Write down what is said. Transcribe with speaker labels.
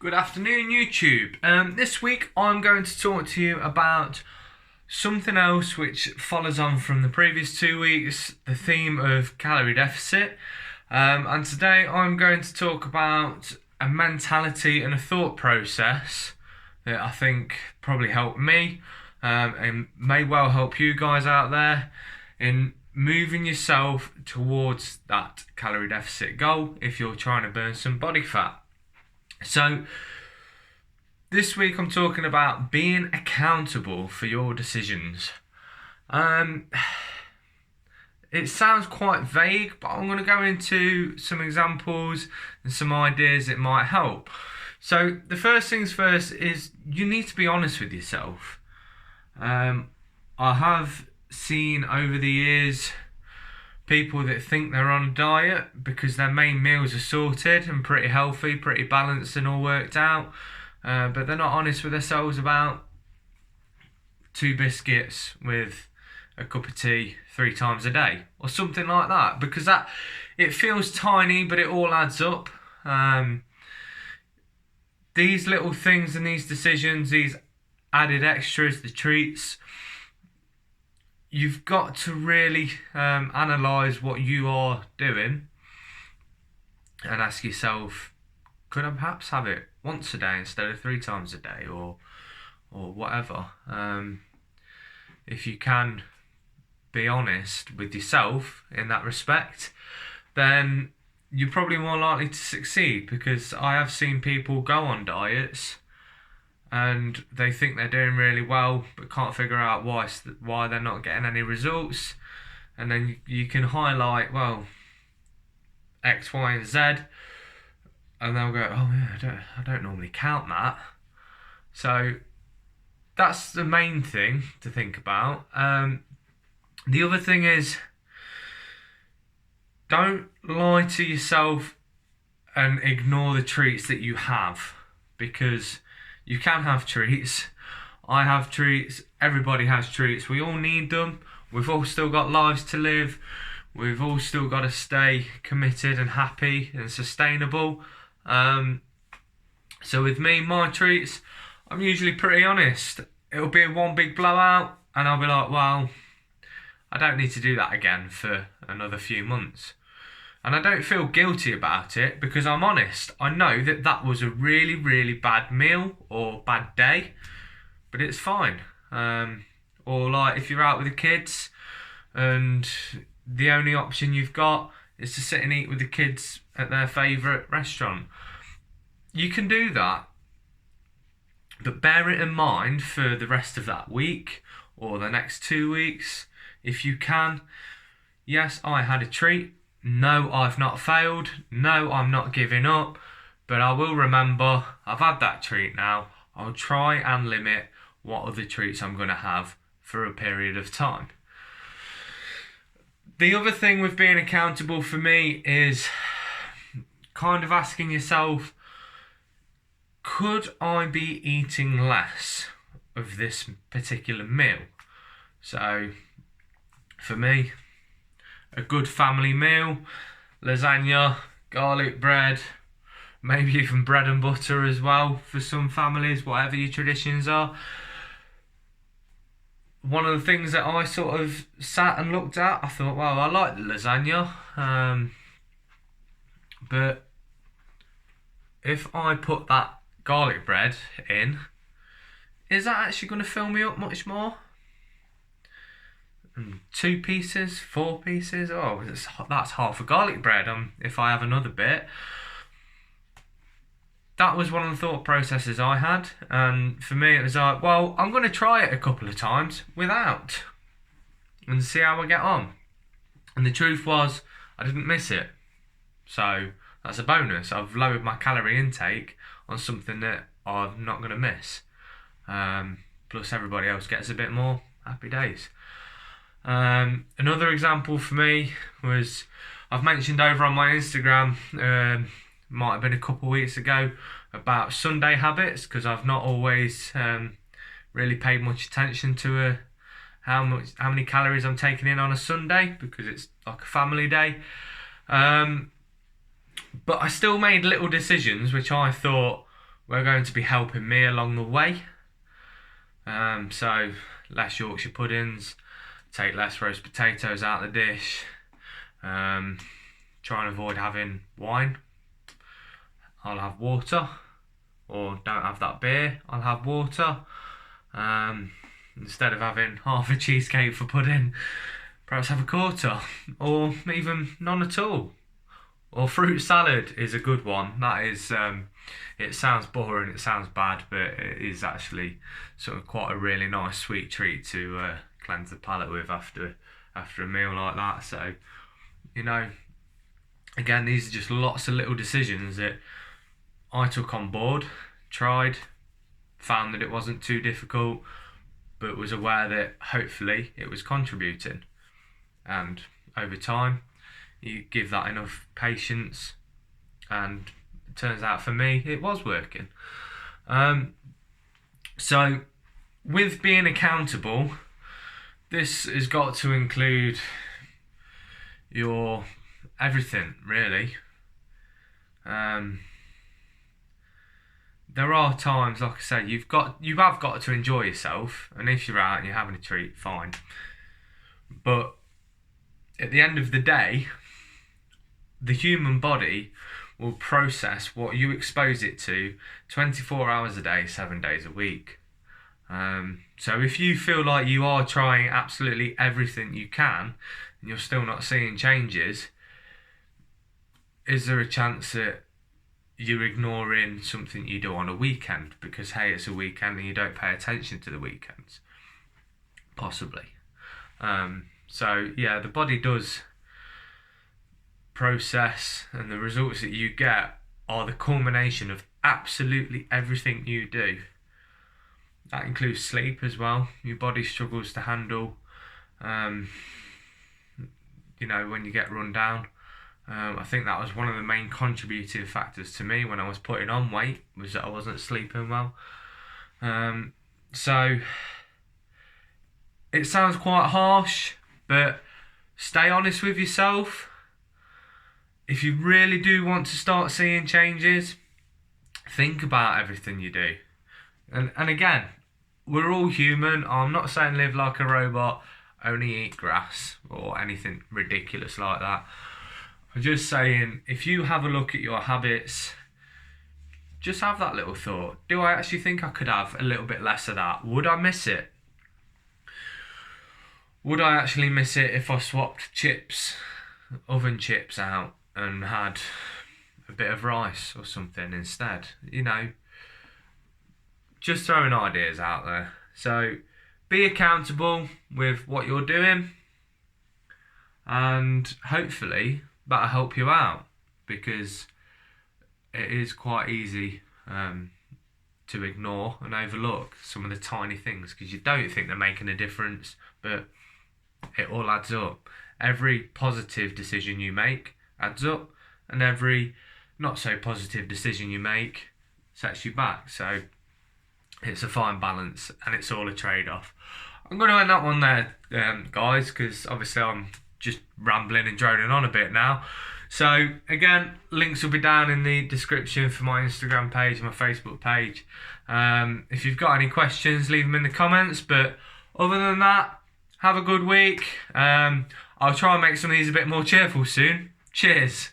Speaker 1: Good afternoon, YouTube. This week I'm going to talk to you about something else which follows on from the previous 2 weeks, the theme of calorie deficit. And today I'm going to talk about a mentality and a thought process that I think probably helped me and may well help you guys out there in moving yourself towards that calorie deficit goal if you're trying to burn some body fat. So, this week I'm talking about being accountable for your decisions. It sounds quite vague, but I'm going to go into some examples and some ideas that might help. So, the first things first is you need to be honest with yourself. I have seen over the years people that think they're on a diet because their main meals are sorted and pretty healthy, pretty balanced and all worked out, but they're not honest with themselves about 2 biscuits with a cup of tea 3 times a day or something like that, because that it feels tiny but it all adds up. These little things and these decisions, these added extras, the treats, you've got to really analyse what you are doing and ask yourself, could I perhaps have it once a day instead of 3 times a day or whatever? If you can be honest with yourself in that respect, then you're probably more likely to succeed, because I have seen people go on diets and they think they're doing really well but can't figure out why they're not getting any results. And then you can highlight, well, X, Y and Z, and they'll go, oh yeah, I don't normally count that. So that's the main thing to think about. The other thing is, don't lie to yourself and ignore the treats that you have, because you can have treats. I have treats. Everybody has treats. We all need them. We've all still got lives to live. We've all still got to stay committed and happy and sustainable. So with me, my treats, I'm usually pretty honest. It'll be one big blowout and I'll be like, well, I don't need to do that again for another few months. And I don't feel guilty about it because I'm honest. I know that that was a really, really bad meal or bad day, but it's fine. Or like if you're out with the kids and the only option you've got is to sit and eat with the kids at their favourite restaurant, you can do that. But bear it in mind for the rest of that week or the next 2 weeks, if you can. Yes, I had a treat. No, I've not failed. No, I'm not giving up. But I will remember, I've had that treat now. I'll try and limit what other treats I'm going to have for a period of time. The other thing with being accountable for me is kind of asking yourself, could I be eating less of this particular meal? So, for me, a good family meal, lasagna, garlic bread, maybe even bread and butter as well for some families, whatever your traditions are. One of the things that I sort of sat and looked at, I thought, well, I like the lasagna, but if I put that garlic bread in, is that actually going to fill me up much more? 2 pieces, 4 pieces, oh, that's half a garlic bread if I have another bit. That was one of the thought processes I had, and for me it was like, well, I'm going to try it a couple of times without and see how I get on. And the truth was, I didn't miss it, so that's a bonus. I've lowered my calorie intake on something that I'm not going to miss, plus everybody else gets a bit more. Happy days. Another example for me was, I've mentioned over on my Instagram, might have been a couple of weeks ago, about Sunday habits, because I've not always really paid much attention to how many calories I'm taking in on a Sunday, because it's like a family day. But I still made little decisions which I thought we're going to be helping me along the way. So less Yorkshire puddings, take less roast potatoes out of the dish, try and avoid having wine. I'll have water, or don't have that beer, I'll have water. Instead of having half a cheesecake for pudding, perhaps have a quarter, or even none at all. Or fruit salad is a good one. That is, it sounds boring, it sounds bad, but it is actually sort of quite a really nice sweet treat to cleanse the palate with after a meal like that. So, you know, again, these are just lots of little decisions that I took on board, tried, found that it wasn't too difficult, but was aware that hopefully it was contributing. And over time, you give that enough patience, and it turns out for me it was working. So with being accountable, this has got to include your everything, really. There are times, like I say, you have got to enjoy yourself, and if you're out and you're having a treat, fine. But at the end of the day, the human body will process what you expose it to 24 hours a day, 7 days a week. So if you feel like you are trying absolutely everything you can and you're still not seeing changes, is there a chance that you're ignoring something you do on a weekend because, hey, it's a weekend and you don't pay attention to the weekends? Possibly. So yeah, the body does process, and the results that you get are the culmination of absolutely everything you do. That includes sleep as well. Your body struggles to handle, when you get run down. I think that was one of the main contributing factors to me when I was putting on weight, was that I wasn't sleeping well. So it sounds quite harsh, but stay honest with yourself. If you really do want to start seeing changes, think about everything you do. And again, we're all human. I'm not saying live like a robot, only eat grass or anything ridiculous like that. I'm just saying, if you have a look at your habits, just have that little thought. Do I actually think I could have a little bit less of that? Would I miss it? Would I actually miss it if I swapped chips, oven chips out, and had a bit of rice or something instead? Just throwing ideas out there. So be accountable with what you're doing, and hopefully that'll help you out, because it is quite easy to ignore and overlook some of the tiny things because you don't think they're making a difference, but it all adds up. Every positive decision you make adds up, and every not so positive decision you make sets you back. So it's a fine balance, and it's all a trade-off. I'm going to end that one there, guys, because obviously I'm just rambling and droning on a bit now. So again, links will be down in the description for my Instagram page and my Facebook page. If you've got any questions, leave them in the comments. But other than that, have a good week. I'll try and make some of these a bit more cheerful soon. Cheers.